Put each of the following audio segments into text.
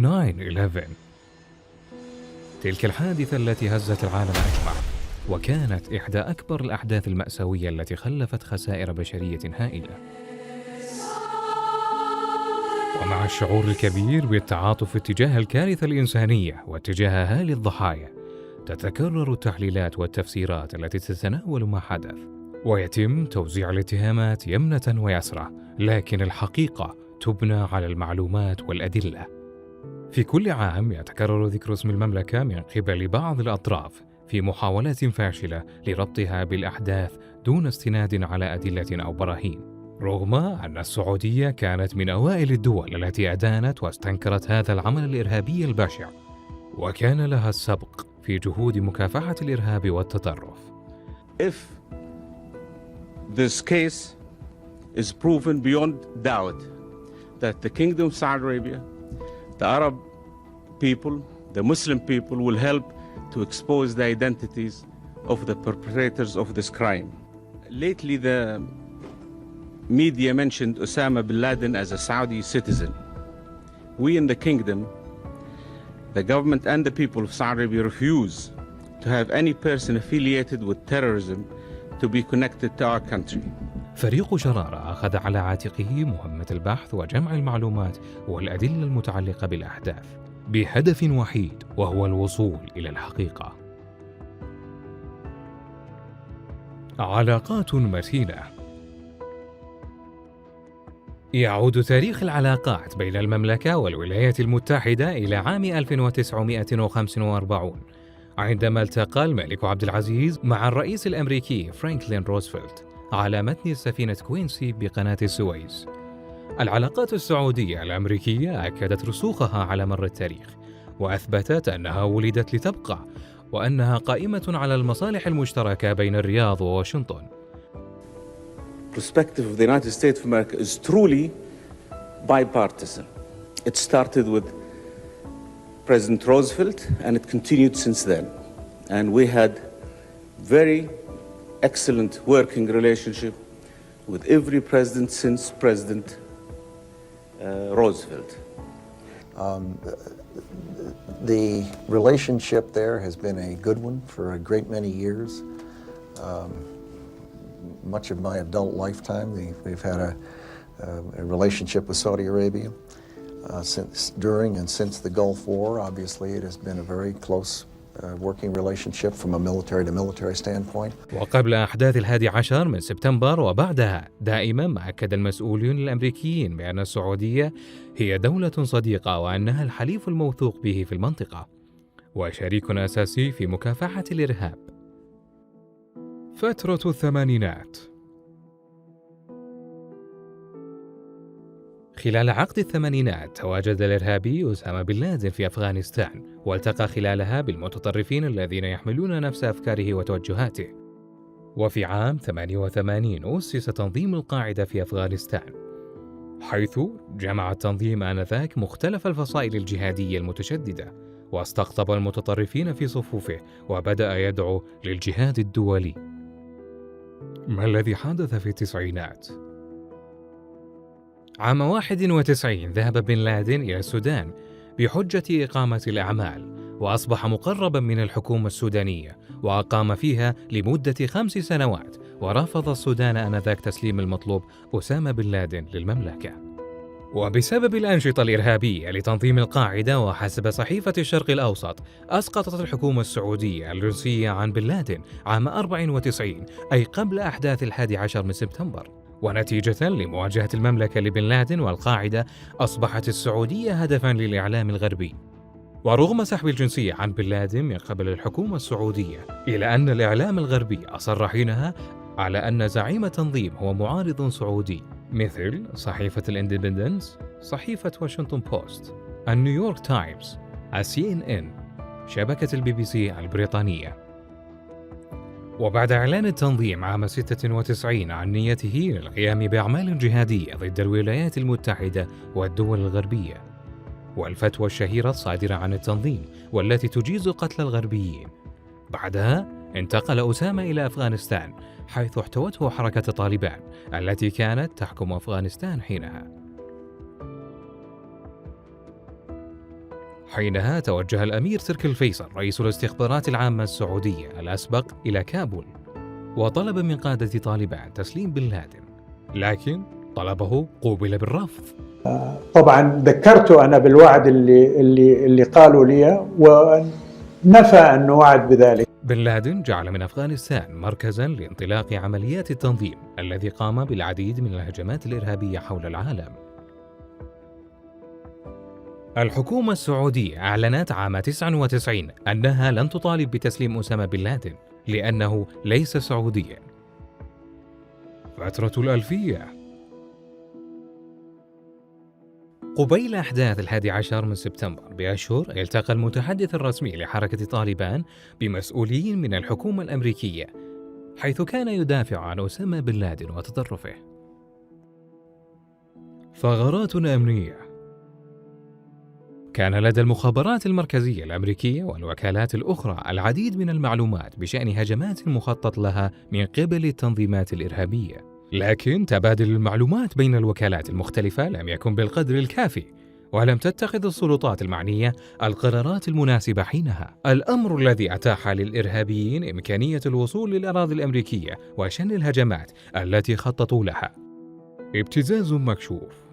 9/11. تلك الحادثة التي هزت العالم أجمع، وكانت إحدى أكبر الأحداث المأساوية التي خلفت خسائر بشرية هائلة. ومع الشعور الكبير بالتعاطف اتجاه الكارثة الإنسانية واتجاه أهالي الضحايا، تتكرر التحليلات والتفسيرات التي تتناول ما حدث، ويتم توزيع الاتهامات يمنة ويسرى، لكن الحقيقة تبنى على المعلومات والأدلة. في كل عام يتكرر ذكر اسم المملكة من قبل بعض الأطراف في محاولات فاشلة لربطها بالأحداث دون استناد على أدلة أو براهين، رغم أن السعودية كانت من أوائل الدول التي أدانت واستنكرت هذا العمل الإرهابي البشع، وكان لها السبق في جهود مكافحة الإرهاب والتطرف. If this case is proven beyond doubt that the Kingdom of Saudi Arabia, the Arab people, the Muslim people will help to expose the identities of the perpetrators of this crime. Lately, the media mentioned Osama bin Laden as a Saudi citizen. We in the kingdom, the government and the people of Saudi Arabia refuse to have any person affiliated with terrorism to be connected to our country. فريق شرارة أخذ على عاتقه مهمة البحث وجمع المعلومات والأدلة المتعلقة بالأحداث بهدف وحيد، وهو الوصول إلى الحقيقة. علاقات متينة. يعود تاريخ العلاقات بين المملكة والولايات المتحدة إلى عام 1945، عندما التقى الملك عبد العزيز مع الرئيس الأمريكي فرانكلين روزفلت على متن سفينة كوينسي بقناة السويس. العلاقات السعودية الأمريكية أكدت رسوخها على مر التاريخ، وأثبتت أنها ولدت لتبقى، وأنها قائمة على المصالح المشتركة بين الرياض وواشنطن. Perspective of the United States of America is truly bipartisan. It started with President Roosevelt and it continued since then. And we had very excellent working relationship with every president since President Roosevelt. The relationship there has been a good one for a great many years. Much of my adult lifetime, we've had a relationship with Saudi Arabia during and since the Gulf War. Obviously, it has been a very close working relationship from a military to military standpoint. وقبل أحداث 11 من سبتمبر وبعدها دائما ما أكد المسؤولون الأمريكيين بأن السعودية هي دولة صديقة، وأنها الحليف الموثوق به في المنطقة وشريك أساسي في مكافحة الإرهاب. فترة الثمانينات. خلال عقد الثمانينات تواجد الإرهابي أسامة بن لادن في أفغانستان، والتقى خلالها بالمتطرفين الذين يحملون نفس أفكاره وتوجهاته. وفي عام 88 أسس تنظيم القاعدة في أفغانستان، حيث جمع التنظيم آنذاك مختلف الفصائل الجهادية المتشددة، واستقطب المتطرفين في صفوفه، وبدأ يدعو للجهاد الدولي. ما الذي حدث في التسعينات؟ عام 91 ذهب بن لادن إلى السودان بحجة إقامة الأعمال، وأصبح مقربا من الحكومة السودانية، وأقام فيها لمدة 5 سنوات، ورفض السودان آنذاك تسليم المطلوب أسامة بن لادن للمملكة. وبسبب الأنشطة الإرهابية لتنظيم القاعدة، وحسب صحيفة الشرق الأوسط، أسقطت الحكومة السعودية الجنسية عن بن لادن عام 94، أي قبل أحداث 11 من سبتمبر. ونتيجة لمواجهة المملكة لبن لادن والقاعدة، أصبحت السعودية هدفاً للإعلام الغربي. ورغم سحب الجنسية عن بن لادن من قبل الحكومة السعودية، إلا أن الإعلام الغربي أصر حينها على أن زعيم التنظيم هو معارض سعودي، مثل صحيفة الاندبندنس، صحيفة واشنطن بوست، النيويورك تايمز، CNN، شبكة BBC البريطانية. وبعد إعلان التنظيم عام 96 عن نيته للقيام بأعمال جهادية ضد الولايات المتحدة والدول الغربية، والفتوى الشهيرة الصادرة عن التنظيم والتي تجيز قتل الغربيين، بعدها انتقل أسامة إلى أفغانستان، حيث احتوته حركة طالبان التي كانت تحكم أفغانستان حينها. حينها توجه الأمير تركي الفيصل رئيس الاستخبارات العامة السعودية الأسبق إلى كابول، وطلب من قادة طالبان تسليم بن لادن، لكن طلبه قوبل بالرفض. طبعا ذكرته أنا بالوعد اللي قالوا لي، ونفى أنه وعد بذلك. بن لادن جعل من أفغانستان مركزاً لانطلاق عمليات التنظيم الذي قام بالعديد من الهجمات الإرهابية حول العالم. الحكومة السعودية أعلنت عام 99 أنها لن تطالب بتسليم أسامة بن لادن لأنه ليس سعودياً. فترة الألفية. قبيل أحداث 11 من سبتمبر بأشهر، التقى المتحدث الرسمي لحركة طالبان بمسؤولين من الحكومة الأمريكية، حيث كان يدافع عن أسامة بن لادن وتطرفه. ثغرات أمنية. كان لدى المخابرات المركزية الأمريكية والوكالات الأخرى العديد من المعلومات بشأن هجمات مخطط لها من قبل التنظيمات الإرهابية، لكن تبادل المعلومات بين الوكالات المختلفة لم يكن بالقدر الكافي، ولم تتخذ السلطات المعنية القرارات المناسبة حينها، الأمر الذي أتاح للإرهابيين إمكانية الوصول للأراضي الأمريكية وشن الهجمات التي خططوا لها. ابتزاز مكشوف.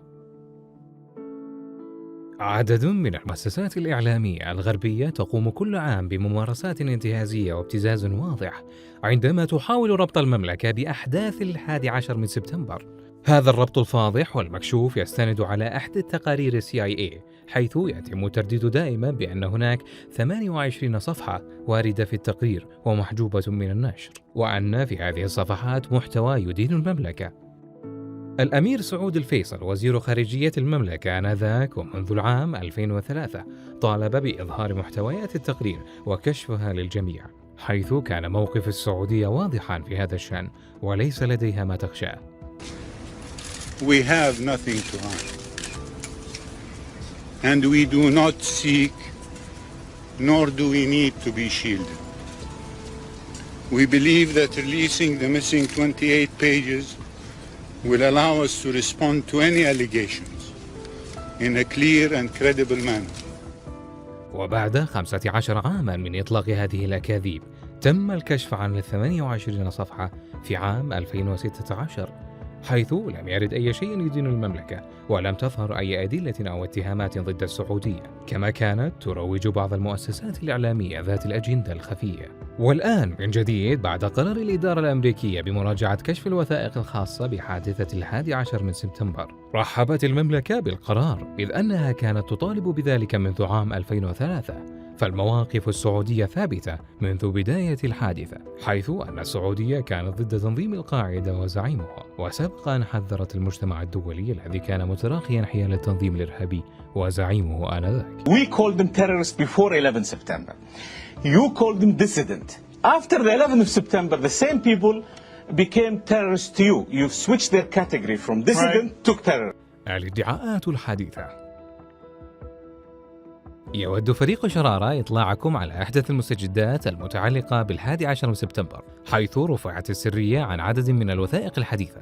عدد من المؤسسات الإعلامية الغربية تقوم كل عام بممارسات انتهازية وابتزاز واضح عندما تحاول ربط المملكة بأحداث 11 من سبتمبر. هذا الربط الفاضح والمكشوف يستند على أحد تقارير CIA، حيث يتم الترديد دائما بأن هناك 28 صفحة واردة في التقرير ومحجوبة من النشر، وأن في هذه الصفحات محتوى يدين المملكة. الأمير سعود الفيصل وزير خارجية المملكة آنذاك ومنذ العام 2003 طالب بإظهار محتويات التقرير وكشفها للجميع، حيث كان موقف السعودية واضحا في هذا الشأن وليس لديها ما تخشاه. We have nothing to hide, and we do not seek, nor do we need to be shielded. We believe that releasing the missing 28 pages will allow us to respond to any allegations in a clear and credible manner. وبعد 15 عاما من إطلاق هذه الأكاذيب، تم الكشف عن 28 صفحة في عام 2016، حيث لم يرد أي شيء يدين المملكة، ولم تظهر أي أدلة أو اتهامات ضد السعودية، كما كانت تروج بعض المؤسسات الإعلامية ذات الأجندة الخفية. والآن من جديد، بعد قرار الإدارة الأمريكية بمراجعة كشف الوثائق الخاصة بحادثة 11 من سبتمبر، رحبت المملكة بالقرار، إذ أنها كانت تطالب بذلك منذ عام 2003. فالمواقف السعودية ثابتة منذ بداية الحادثة، حيث أن السعودية كانت ضد تنظيم القاعدة وزعيمها، وسبق أن حذرت المجتمع الدولي الذي كان متراخيا حيال التنظيم الإرهابي وزعيمه آنذاك. We called them terrorists before 11 September. You called them dissident. After the 11th of September, the same people became terrorists to you. You've switched their category from dissident to terror. الادعاءات الحديثة. يود فريق شرارة إطلاعكم على أحدث المستجدات المتعلقة بال11 من سبتمبر، حيث رفعت السرية عن عدد من الوثائق الحديثة.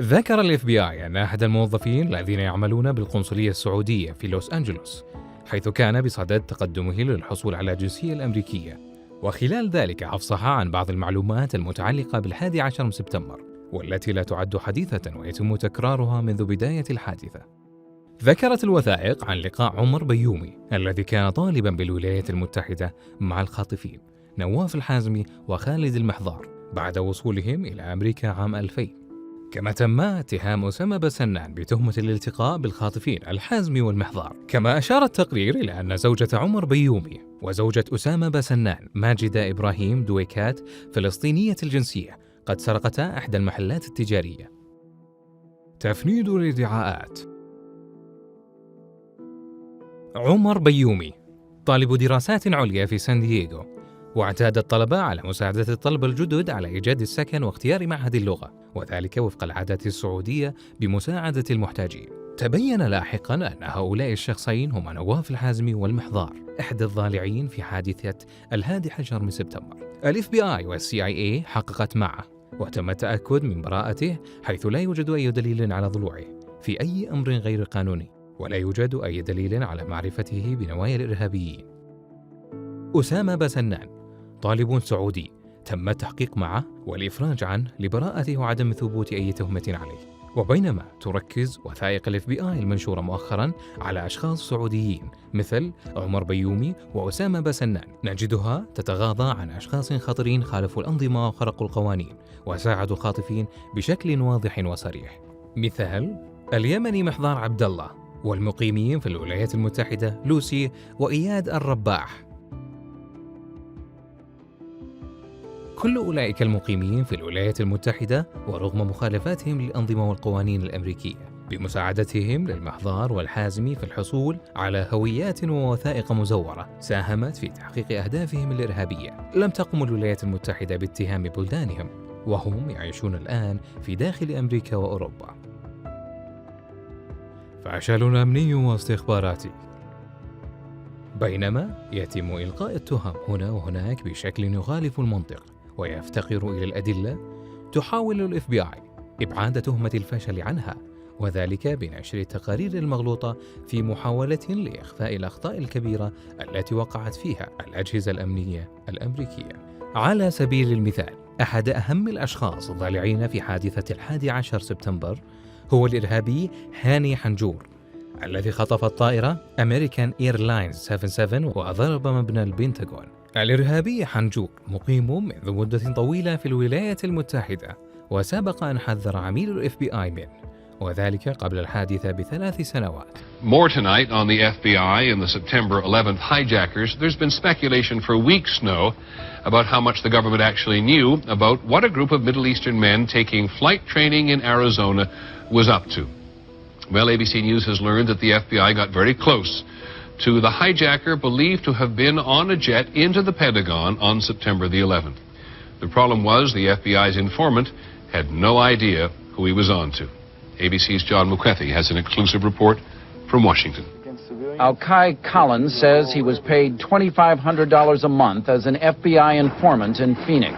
ذكر ال FBI أن أحد الموظفين الذين يعملون بالقنصلية السعودية في لوس أنجلوس، حيث كان بصدد تقدمه للحصول على الجنسية الأمريكية، وخلال ذلك أفصح عن بعض المعلومات المتعلقة بال11 من سبتمبر، والتي لا تعد حديثة ويتم تكرارها منذ بداية الحادثة. ذكرت الوثائق عن لقاء عمر بيومي الذي كان طالبا بالولايات المتحدة مع الخاطفين نواف الحازمي وخالد المحضار بعد وصولهم إلى أمريكا عام 2000. كما تم اتهام أسامة بسنان بتهمة الالتقاء بالخاطفين الحازمي والمحضار. كما أشار التقرير إلى أن زوجة عمر بيومي وزوجة أسامة بسنان ماجدة إبراهيم دويكات فلسطينية الجنسية قد سرقتا إحدى المحلات التجارية. تفنيد الادعاءات. عمر بيومي طالب دراسات عليا في سان دييغو، واعتاد الطلبة على مساعدة الطلبة الجدد على إيجاد السكن واختيار معهد اللغة، وذلك وفق العادات السعودية بمساعدة المحتاجين. تبين لاحقاً أن هؤلاء الشخصين هما نواف الحازمي والمحضار، إحدى الضالعين في حادثة 11 من سبتمبر. ال FBI وال CIA حققت معه، وتم التأكد من براءته، حيث لا يوجد أي دليل على ضلوعه في أي أمر غير قانوني، ولا يوجد أي دليل على معرفته بنوايا الإرهابيين. أسامة بسنان طالب سعودي تم التحقيق معه والإفراج عنه لبراءته وعدم ثبوت أي تهمة عليه. وبينما تركز وثائق FBI المنشورة مؤخرا على أشخاص سعوديين مثل عمر بيومي وأسامة بسنان، نجدها تتغاضى عن أشخاص خطرين خالفوا الأنظمة وخرقوا القوانين وساعدوا الخاطفين بشكل واضح وصريح، مثال اليمني محضار عبد الله، والمقيمين في الولايات المتحدة لوسي وإياد الرباح. كل أولئك المقيمين في الولايات المتحدة ورغم مخالفاتهم للأنظمة والقوانين الأمريكية بمساعدتهم للمحضار والحازمي في الحصول على هويات ووثائق مزورة ساهمت في تحقيق أهدافهم الإرهابية. لم تقم الولايات المتحدة باتهام بلدانهم وهم يعيشون الآن في داخل أمريكا وأوروبا. فشل أمني واستخباراتي. بينما يتم إلقاء التهم هنا وهناك بشكل يخالف المنطق ويفتقر إلى الأدلة، تحاول الFBI إبعاد تهمة الفشل عنها، وذلك بنشر التقارير المغلوطة في محاولة لإخفاء الأخطاء الكبيرة التي وقعت فيها الأجهزة الأمنية الأمريكية. على سبيل المثال، أحد أهم الأشخاص الضالعين في حادثة 11 سبتمبر هو الإرهابي هاني حنجور الذي خطف الطائرة أمريكان إيرلاينز 77 وضرب مبنى البنتاغون. الإرهابي حنجور مقيم منذ مدة طويلة في الولايات المتحدة، وسبق أن حذر عميل الFBI منه، وذلك قبل الحادثة ب3 سنوات. More tonight on the FBI and the September 11th hijackers. There's been speculation for weeks now about how much the government actually knew about what a group of Middle Eastern men taking flight training in Arizona was up to. Well, ABC News has learned that the FBI got very close to the hijacker believed to have been on a jet into the Pentagon on September the 11th. The problem was the FBI's informant had no idea who he was on to. ABC's John McCarthy has an exclusive report from Washington. Alkai Collins says he was paid $2,500 a month as an FBI informant in Phoenix.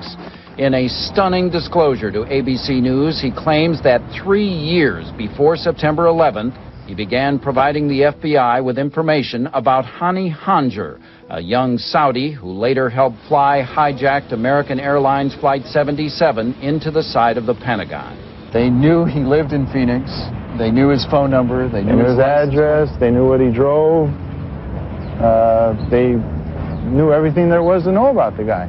In a stunning disclosure to ABC News, he claims that 3 years before September 11th, he began providing the FBI with information about Hani Hanjour, a young Saudi who later helped fly hijacked American Airlines Flight 77 into the side of the Pentagon. They knew he lived in Phoenix. They knew his phone number. They knew his address. They knew what he drove. They knew everything there was to know about the guy.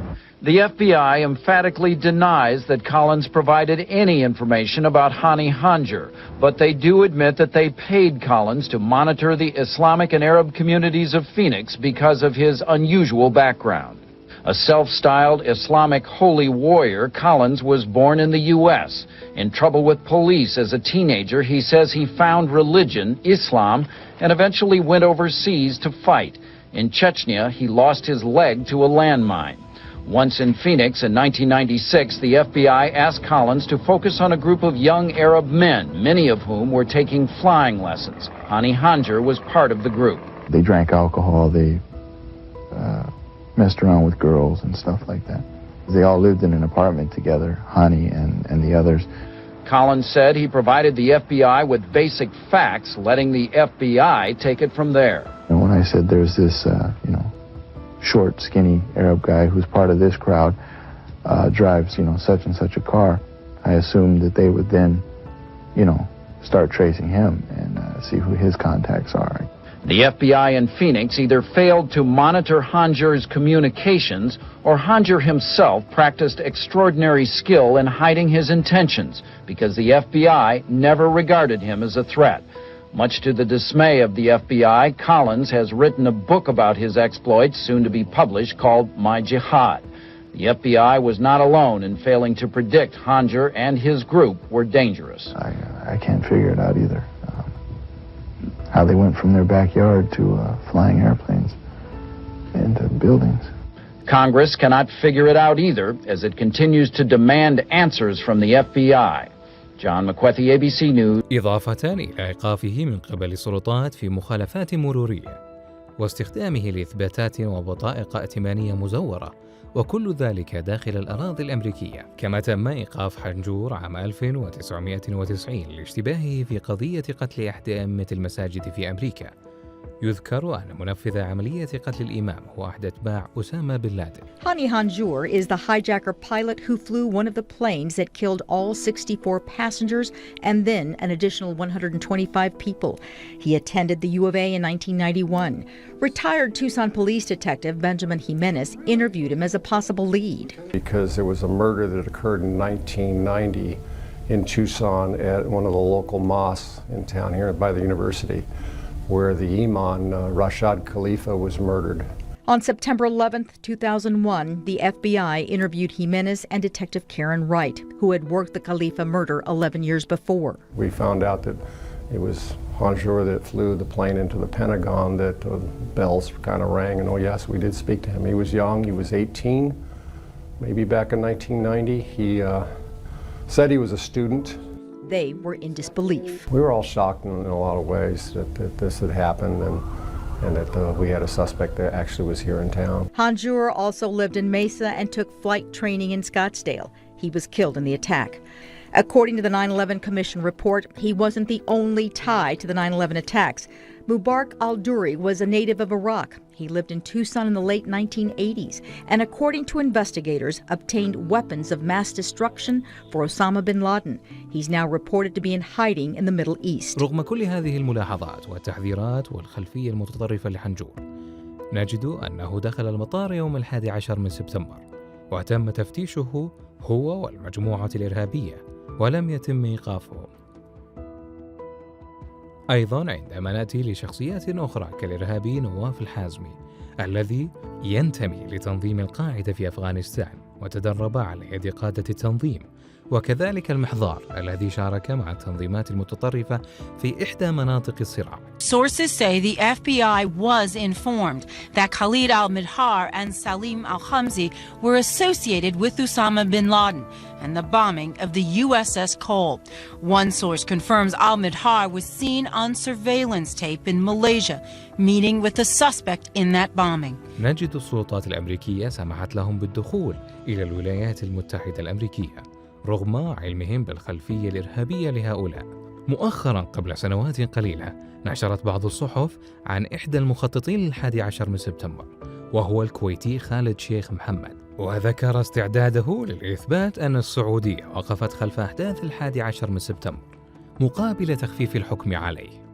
The FBI emphatically denies that Collins provided any information about Hani Hanjour, but they do admit that they paid Collins to monitor the Islamic and Arab communities of Phoenix because of his unusual background. A self-styled Islamic holy warrior, Collins was born in the U.S. In trouble with police as a teenager, he says he found religion, Islam, and eventually went overseas to fight. In Chechnya, he lost his leg to a landmine. Once in Phoenix in 1996, the FBI asked Collins to focus on a group of young Arab men, many of whom were taking flying lessons. Hani Hanjour was part of the group. They drank alcohol. They messed around with girls and stuff like that. They all lived in an apartment together, Hani and the others. Collins said he provided the FBI with basic facts, letting the FBI take it from there. And when I said there's this, short, skinny Arab guy who's part of this crowd, drives, such and such a car, I assumed that they would then, start tracing him and see who his contacts are. The FBI in Phoenix either failed to monitor Hanjour's communications or Hanjour himself practiced extraordinary skill in hiding his intentions because the FBI never regarded him as a threat. Much to the dismay of the FBI, Collins has written a book about his exploits, soon to be published, called My Jihad. The FBI was not alone in failing to predict Hanjour and his group were dangerous. I can't figure it out either. How they went from their backyard to flying airplanes into buildings. Congress cannot figure it out either, as it continues to demand answers from the FBI. John McCarthy, ABC News. إضافة إلى إيقافه من قبل السلطات في مخالفات مرورية واستخدامه لإثباتات وبطائق ائتمانية مزورة وكل ذلك داخل الأراضي الأمريكية. كما تم إيقاف حنجور عام 1990 لاشتباهه في قضية قتل أحد أئمة المساجد في أمريكا. يذكر أن منفذ عملية قتل الإمام هو أحد أتباع أسامة بن لادن. Hani Hanjour is the hijacker pilot who flew one of the planes that killed all 64 passengers and then an additional 125 people. He attended the U of A in 1991. Retired Tucson police detective Benjamin Jimenez interviewed him as a possible lead. Because there was a murder that occurred in 1990 in Tucson at one of the local mosques in town here by the university, where the Imam, Rashad Khalifa, was murdered. On September 11, 2001, the FBI interviewed Jimenez and Detective Karen Wright, who had worked the Khalifa murder 11 years before. We found out that it was Hanjour that flew the plane into the Pentagon, that bells kind of rang, and oh yes, we did speak to him. He was young, he was 18, maybe back in 1990. He said he was a student. They were in disbelief. We were all shocked in a lot of ways that this had happened and that we had a suspect that actually was here in town. Hanjour also lived in Mesa and took flight training in Scottsdale. He was killed in the attack. According to the 9/11 Commission report, he wasn't the only tie to the 9/11 attacks. Mubarak al-Duri was a native of Iraq. He lived in Tucson in the late 1980s and, according to investigators, obtained weapons of mass destruction for Osama bin Laden. He's now reported to be in hiding in the Middle East. رغم كل هذه الملاحظات والتحذيرات والخلفية المتطرفة لحنجور، نجد أنه دخل المطار يوم 11 من سبتمبر وتم تفتيشه هو والمجموعة الإرهابية ولم يتم إيقافهم. أيضاً عندما نأتي لشخصيات أخرى كالإرهابي نواف الحازمي الذي ينتمي لتنظيم القاعدة في أفغانستان وتدرب على يد قادة التنظيم، وكذلك المحضار الذي شارك مع التنظيمات المتطرفة في إحدى مناطق الصراع. Sources say the FBI was informed that Khalid al-Midhar and Salim al-Khamzi were associated with Osama bin Laden and the bombing of the USS Cole. One source confirms al-Midhar was seen on surveillance tape in Malaysia, meeting with the suspect in that bombing. نجد السلطات الأمريكية سمحت لهم بالدخول إلى الولايات المتحدة الأمريكية رغم علمهم بالخلفية الإرهابية لهؤلاء. مؤخرا قبل سنوات قليلة نشرت بعض الصحف عن إحدى المخططين ل11 من سبتمبر وهو الكويتي خالد شيخ محمد، وذكر استعداده للإثبات أن السعودية وقفت خلف أحداث 11 من سبتمبر مقابل تخفيف الحكم عليه.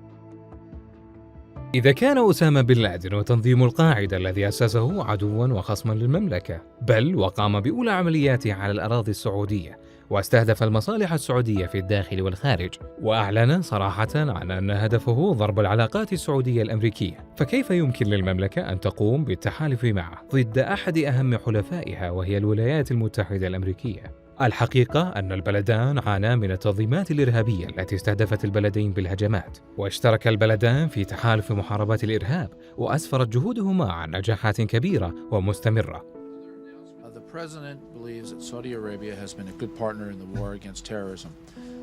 إذا كان أسامة بن لادن وتنظيم القاعدة الذي أسسه عدواً وخصماً للمملكة، بل وقام بأولى عملياته على الأراضي السعودية واستهدف المصالح السعودية في الداخل والخارج، وأعلن صراحة عن أن هدفه ضرب العلاقات السعودية الأمريكية، فكيف يمكن للمملكة أن تقوم بالتحالف معه ضد أحد أهم حلفائها وهي الولايات المتحدة الأمريكية؟ الحقيقة أن البلدان عانا من التنظيمات الإرهابية التي استهدفت البلدين بالهجمات، واشترك البلدان في تحالف محاربة الإرهاب، وأسفرت جهودهما عن نجاحات كبيرة ومستمرة.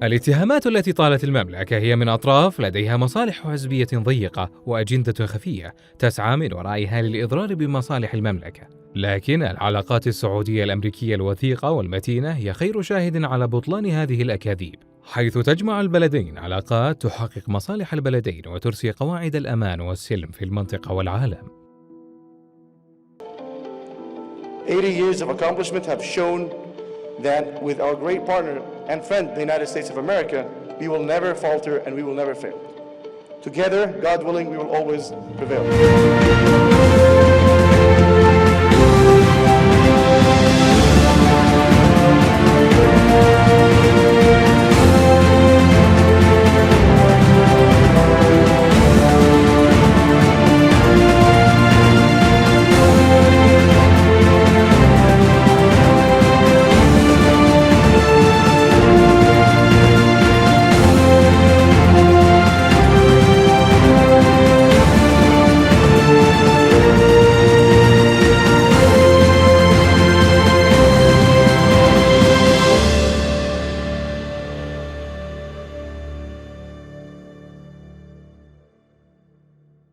الاتهامات التي طالت المملكة هي من أطراف لديها مصالح حزبية ضيقة وأجندة خفية تسعى من ورائها للإضرار بمصالح المملكة، لكن العلاقات السعودية الأمريكية الوثيقة والمتينة هي خير شاهد على بطلان هذه الأكاذيب، حيث تجمع البلدين علاقات تحقق مصالح البلدين وترسي قواعد الأمان والسلم في المنطقة والعالم. 80 years of accomplishment have shown that with our great partner and friend, the United States of America, we will never falter and we will never fail. Together, God willing, we will always prevail.